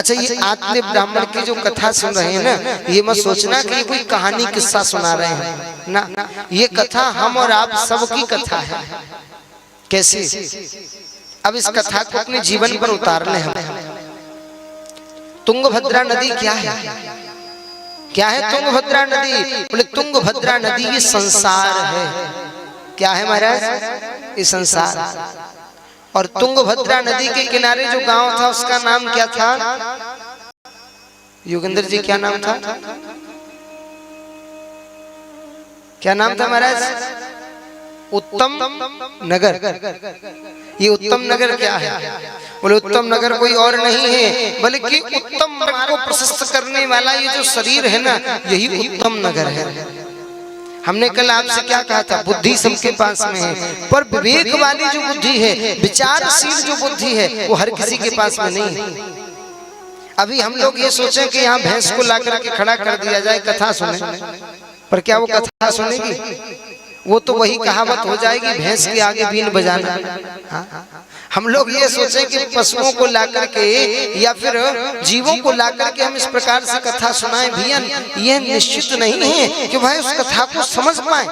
अच्छा, ये आत्म ब्राह्मण की जो कथा सुन रहे हैं ना, ये मत सोचना कि ये कोई कहानी किस्सा सुना रहे हैं ना, ये कथा हम और आप सबकी कथा है। कैसे? अब इस कथा को अपने जीवन पर उतार ले हम। तुंगभद्रा नदी क्या है? क्या है तुंगभद्रा नदी? बोले तुंगभद्रा नदी ये संसार है। क्या है महाराज? ये संसार। और तुंगभद्रा नदी के किनारे जो गांव था उसका नाम क्या था? योगेंद्र जी क्या नाम था? क्या नाम था महाराज? उत्तम नगर। ये उत्तम नगर क्या है? बोले उत्तम नगर कोई और नहीं है बल्कि उत्तम वर्ग को प्रशस्त करने वाला ये जो शरीर है ना, यही उत्तम नगर है। हमने कल आपसे क्या कहा था? बुद्धि सबके पास में है, पर विवेक वाली जो बुद्धि है, विचारशील जो बुद्धि है, वो हर किसी के पास में नहीं है। अभी हम लोग ये सोचें कि यहाँ भैंस को ला करके खड़ा कर दिया जाए, कथा सुने, पर क्या वो कथा सुनेगी? वो तो वही कहावत हो जाएगी, भैंस के आगे बीन बजाना। हम लोग ये सोचें कि पशुओं को ला करके या फिर जीवों को ला करके हम इस प्रकार से कथा सुनाएं, भैया यह निश्चित नहीं है कि भाई उस कथा को समझ पाए,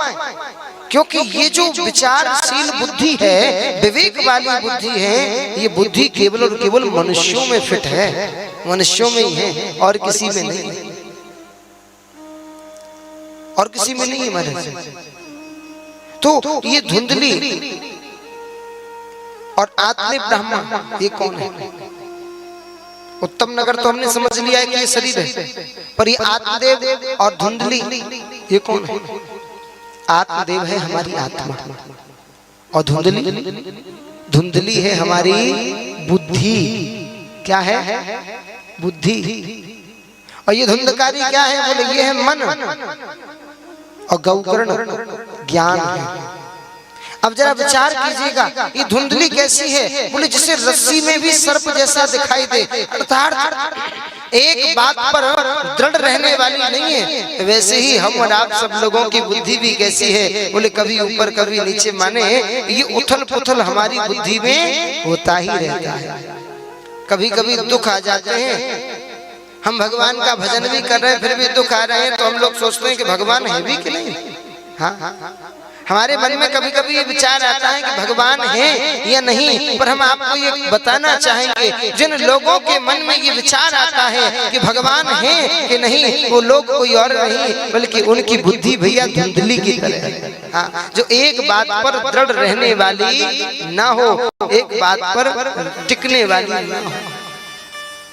क्योंकि ये जो विचारशील बुद्धि है, विवेक वाली बुद्धि है, ये बुद्धि केवल और केवल मनुष्यों में फिट है, मनुष्यों में ही है, और किसी में नहीं, और किसी में नहीं है महाराज। तो ये धुंधली और आत्म ब्राह्मण ये कौन है? उत्तम नगर तो हमने समझ लिया है कि ये शरीर है, पर ये आत्मदेव और धुंधली ये कौन है? आत्मदेव है हमारी आत्मा, और धुंधली है हमारी बुद्धि। क्या है? बुद्धि। और ये धुंधकारी क्या है? बोले ये है मन, और गौकर्ण ज्ञान है। अब जरा विचार कीजिएगा, ये धुंधली कैसी है? बोले जिसे रस्सी में भी सर्प जैसा दिखाई दे, अर्थात एक बात पर दृढ़ रहने वाली नहीं है। वैसे ही हम और आप सब लोगों की बुद्धि भी कैसी है? बोले कभी ऊपर कभी नीचे, माने ये उथल पुथल हमारी बुद्धि में होता ही रहता है। कभी कभी दुख आ जाते हैं, हम भगवान का भजन भी कर रहे हैं फिर भी दुख आ रहे हैं, तो हम लोग सोचते हैं कि भगवान है भी कि नहीं। हाँ, हमारे मन में कभी कभी ये विचार आता है कि भगवान है या नहीं, पर हम आपको ये बताना चाहेंगे, जिन लोगों के मन में ये विचार आता है कि भगवान है कि नहीं, वो लोग कोई और नहीं बल्कि उनकी बुद्धि भैया धुंधली की तरह है। हाँ, जो एक बात पर दृढ़ रहने वाली ना हो, एक बात पर टिकने वाली ना हो।